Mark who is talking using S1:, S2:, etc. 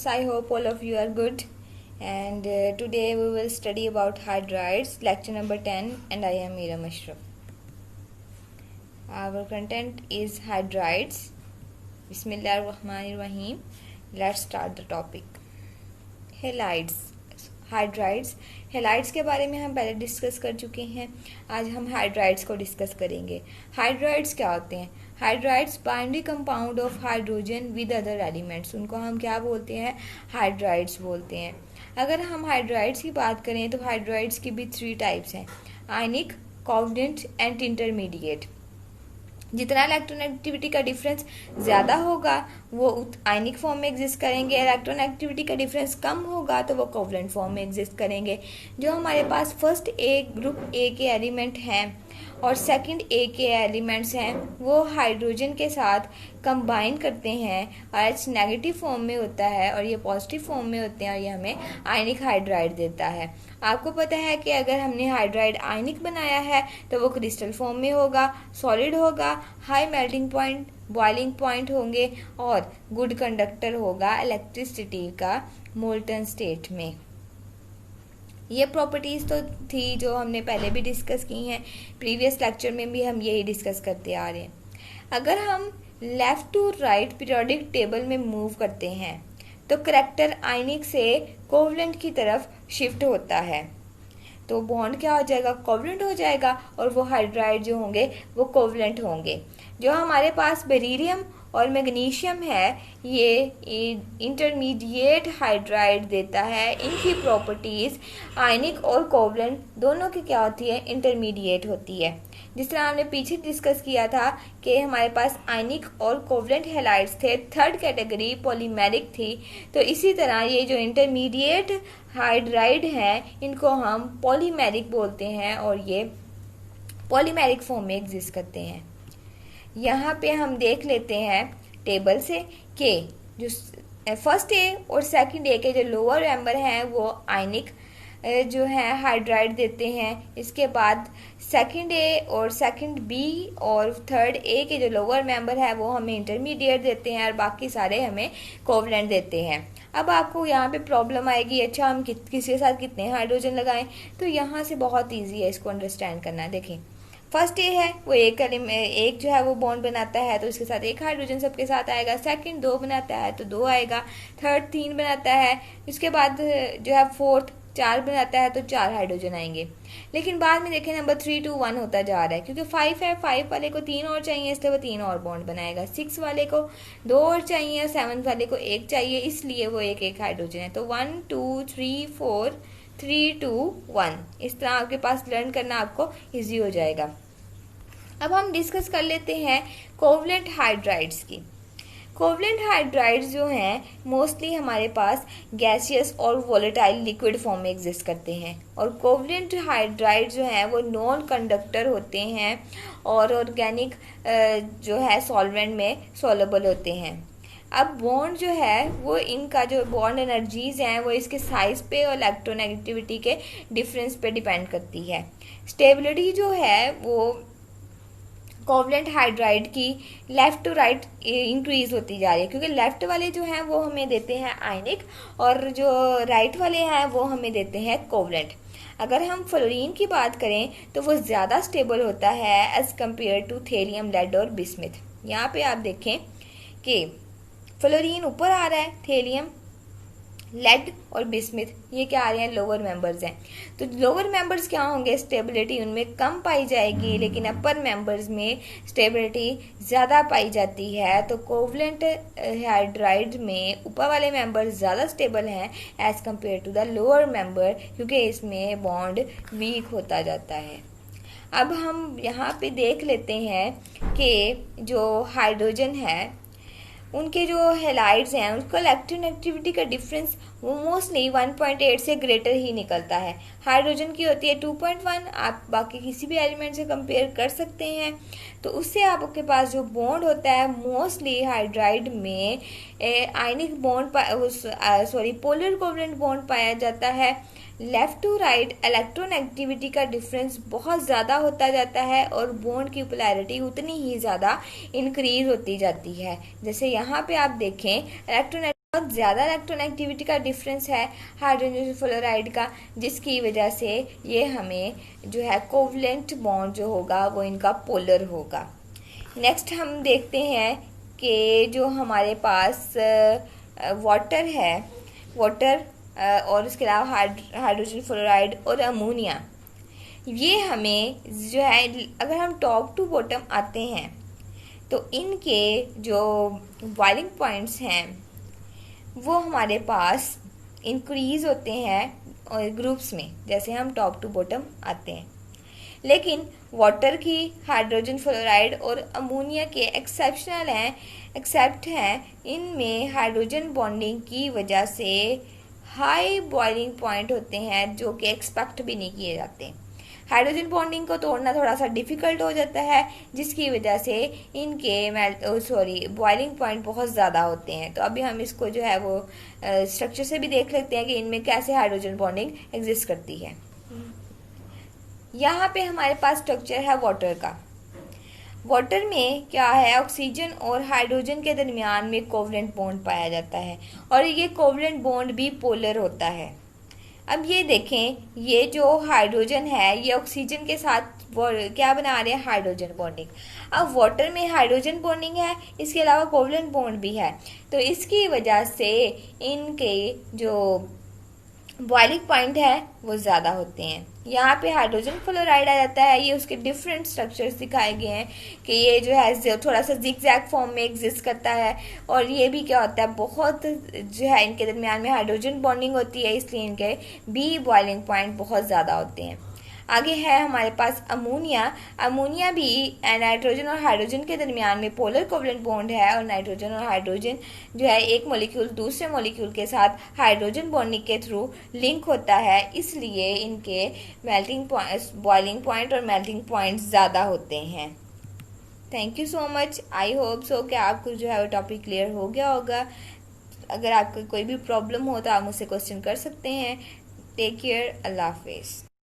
S1: friends, I hope all of you are good, and today we will study about hydrides, lecture number 10, and I am Meera Mashraf. Our content is hydrides. Bismillahirrahmanirrahim. Let's start the topic. Hydrides के बारे में हम पहले discuss कर चुके हैं. आज हम हाइड्राइड्स को डिस्कस करेंगे. हाइड्राइड्स क्या होते हैं? Hydrides binding compound of hydrogen with other elements, उनको हम क्या बोलते हैं? हाइड्राइड्स बोलते हैं. अगर हम हाइड्राइड्स की बात करें तो हाइड्राइड्स की भी 3 टाइप्स हैं: आयनिक, कोवलेंट एंड इंटरमीडिएट. जितना इलेक्ट्रोनेगेटिविटी का डिफरेंस ज़्यादा होगा वो आयनिक फॉर्म में एग्जिस्ट करेंगे, इलेक्ट्रोनेगेटिविटी का डिफरेंस कम होगा तो वो कोवलेंट फॉर्म में एग्जिस्ट करेंगे. जो हमारे पास फर्स्ट ग्रुप ए के एलिमेंट हैं और सेकंड ए के एलिमेंट्स हैं वो हाइड्रोजन के साथ कंबाइन करते हैं और एच नेगेटिव फॉर्म में होता है और ये पॉजिटिव फॉर्म में होते हैं और ये हमें आयनिक हाइड्राइड देता है. आपको पता है कि अगर हमने हाइड्राइड आयनिक बनाया है तो वो क्रिस्टल फॉर्म में होगा, सॉलिड होगा, high melting point, boiling point होंगे और गुड कंडक्टर होगा इलेक्ट्रिसिटी का मोल्टन स्टेट में. ये प्रॉपर्टीज़ तो थी जो हमने पहले भी डिस्कस की हैं, प्रीवियस लेक्चर में भी हम यही डिस्कस करते आ रहे हैं. अगर हम left to right periodic table में मूव करते हैं तो करैक्टर आयनिक से कोवलेंट की तरफ शिफ्ट होता है, तो बॉन्ड क्या हो जाएगा? कोवलेंट हो जाएगा और वो हाइड्राइड जो होंगे वो कोवलेंट होंगे. जो हमारे पास बेरिलियम और मैग्नीशियम है ये इंटरमीडिएट हाइड्राइड देता है. इनकी प्रॉपर्टीज़ आयनिक और कोवलेंट दोनों की क्या होती है? इंटरमीडिएट होती है. जिस तरह हमने पीछे डिस्कस किया था कि हमारे पास आयनिक और कोवलेंट हैलाइड्स थे, थर्ड कैटेगरी पॉलीमेरिक थी, तो इसी तरह ये जो इंटरमीडिएट हाइड्राइड हैं इनको हम पॉलीमेरिक बोलते हैं और ये पॉलीमेरिक फॉर्म में एग्जिस्ट करते हैं. यहाँ पे हम देख लेते हैं टेबल से कि जो फर्स्ट ए और सेकंड ए के जो लोअर मेंबर हैं वो आयनिक जो है हाइड्राइड देते हैं. इसके बाद सेकंड ए और सेकंड बी और थर्ड ए के जो लोअर मेंबर है वो हमें इंटरमीडिएट देते हैं और बाकी सारे हमें कोवलेंट देते हैं. अब आपको यहाँ पे प्रॉब्लम आएगी, अच्छा हम किसी के साथ कितने हाइड्रोजन लगाएं? तो यहाँ से बहुत ईजी है इसको अंडरस्टैंड करना. देखें, फर्स्ट ए है वो एक जो है वो बॉन्ड बनाता है तो इसके साथ एक हाइड्रोजन सबके साथ आएगा. सेकंड 2 बनाता है तो 2 आएगा. थर्ड 3 बनाता है. इसके बाद जो है फोर्थ 4 बनाता है तो 4 हाइड्रोजन आएंगे. लेकिन बाद में देखें नंबर 3 to 1 होता जा रहा है क्योंकि 5 है, 5 वाले को 3 और चाहिए इसलिए वो 3 और बॉन्ड बनाएगा. 6 वाले को 2 और चाहिए, 7 वाले को 1 चाहिए इसलिए वो एक हाइड्रोजन है. तो 1 2 3 4 3 2 1 इस तरह आपके पास लर्न करना आपको ईजी हो जाएगा. अब हम डिस्कस कर लेते हैं कोवलेंट हाइड्राइड्स की. कोवलेंट हाइड्राइड्स जो हैं मोस्टली हमारे पास गैसियस और वोलेटाइल लिक्विड फॉर्म में एग्जिस्ट करते हैं और कोवलेंट हाइड्राइड जो हैं वो नॉन कंडक्टर होते हैं और ऑर्गेनिक जो है सॉल्वेंट में सॉल्युबल होते हैं. अब बॉन्ड जो है वो इनका जो बॉन्ड एनर्जीज हैं वो इसके साइज पे और इलेक्ट्रोनेगेटिविटी के डिफरेंस पे डिपेंड करती है. स्टेबिलिटी जो है वो कोवलेंट हाइड्राइड की लेफ़्ट टू राइट इंक्रीज होती जा रही है क्योंकि लेफ़्ट वाले जो हैं वो हमें देते हैं आयनिक और जो राइट वाले हैं वो हमें देते हैं कोवलेंट. अगर हम फ्लोरीन की बात करें तो वो ज़्यादा स्टेबल होता है as compared to thallium, lead और बिस्मिथ. यहाँ पे आप देखें कि फ्लोरीन ऊपर आ रहा है, थेलियम, लेड और बिस्मिथ ये क्या आ रहे हैं? लोअर मेंबर्स हैं. तो लोअर मेंबर्स क्या होंगे? स्टेबिलिटी उनमें कम पाई जाएगी लेकिन अपर मेंबर्स में स्टेबिलिटी ज़्यादा पाई जाती है. तो कोवलेंट हाइड्राइड में ऊपर वाले मेंबर ज़्यादा स्टेबल हैं as compared to the lower member क्योंकि इसमें बॉन्ड वीक होता जाता है. अब हम यहाँ पे देख लेते हैं कि जो हाइड्रोजन है उनके जो हैलाइड्स हैं उसका इलेक्ट्रोनेगेटिविटी का डिफरेंस वो मोस्टली 1.8 से ग्रेटर ही निकलता है. हाइड्रोजन की होती है 2.1. आप बाकी किसी भी एलिमेंट से कंपेयर कर सकते हैं. तो उससे आपके पास जो बॉन्ड होता है मोस्टली हाइड्राइड में ionic bond polar covalent bond पाया जाता है. लेफ़्ट टू राइट इलेक्ट्रोनेगेटिविटी का डिफरेंस बहुत ज़्यादा होता जाता है और बॉन्ड की पोलैरिटी उतनी ही ज़्यादा इंक्रीज होती जाती है. जैसे यहाँ पे आप देखें इलेक्ट्रोनेगेटिव बहुत ज़्यादा इलेक्ट्रोनेगेटिविटी का डिफरेंस है हाइड्रोजन फ्लोराइड का, जिसकी वजह से ये हमें जो है कोवलेंट बॉन्ड जो होगा वो इनका पोलर होगा। नेक्स्ट हम देखते हैं कि जो हमारे पास वाटर है, वाटर और उसके अलावा हाइड्रोजन फ्लोराइड और अमोनिया, ये हमें जो है अगर हम टॉप टू बॉटम आते हैं तो इनके जो बॉइलिंग पॉइंट्स हैं वो हमारे पास इंक्रीज होते हैं ग्रुप्स में, जैसे हम टॉप टू बॉटम आते हैं। लेकिन वाटर की, हाइड्रोजन फ्लोराइड और अमोनिया के एक्सेप्ट हैं, इनमें हाइड्रोजन बॉन्डिंग की वजह से हाई बॉइलिंग पॉइंट होते हैं जो कि एक्सपेक्ट भी नहीं किए जाते। हाइड्रोजन बॉन्डिंग को तोड़ना थोड़ा सा डिफिकल्ट हो जाता है, जिसकी वजह से इनके बॉइलिंग पॉइंट बहुत ज़्यादा होते हैं। तो अभी हम इसको जो है वो स्ट्रक्चर से भी देख लेते हैं कि इनमें कैसे हाइड्रोजन बॉन्डिंग एग्जिस्ट करती है। यहाँ पे हमारे पास स्ट्रक्चर है वाटर का। वाटर में क्या है, ऑक्सीजन और हाइड्रोजन के दरमियान में कोवलेंट बॉन्ड पाया जाता है और ये कोवलेंट बॉन्ड भी पोलर होता है। अब ये देखें, ये जो हाइड्रोजन है ये ऑक्सीजन के साथ क्या बना रहे हैं, हाइड्रोजन बॉन्डिंग। अब वाटर में हाइड्रोजन बॉन्डिंग है, इसके अलावा कोवलेंट बॉन्ड भी है, तो इसकी वजह से इनके जो बॉइलिंग पॉइंट है वो ज़्यादा होते हैं। यहाँ पे हाइड्रोजन फ्लोराइड आ जाता है, ये उसके डिफरेंट स्ट्रक्चर्स दिखाए गए हैं कि ये जो है थोड़ा सा जिगजैग फॉर्म में एग्जिस्ट करता है, और ये भी क्या होता है, बहुत जो है इनके दरमियान में हाइड्रोजन बॉन्डिंग होती है, इसलिए इनके भी बॉइलिंग पॉइंट बहुत ज़्यादा होते हैं। आगे है हमारे पास अमोनिया। अमोनिया भी नाइट्रोजन और हाइड्रोजन के दरमियान में पोलर कोवलेंट बॉन्ड है, और नाइट्रोजन और हाइड्रोजन जो है एक मॉलिक्यूल दूसरे मॉलिक्यूल के साथ हाइड्रोजन बॉन्डिंग के थ्रू लिंक होता है, इसलिए इनके मेल्टिंग पॉइंट, बॉइलिंग पॉइंट और मेल्टिंग पॉइंट ज़्यादा होते हैं। Thank you so much. I hope so कि आपको जो है वो टॉपिक क्लियर हो गया होगा। अगर आपको कोई भी प्रॉब्लम हो तो आप मुझसे क्वेश्चन कर सकते हैं। Take care. अल्लाह हाफिज़।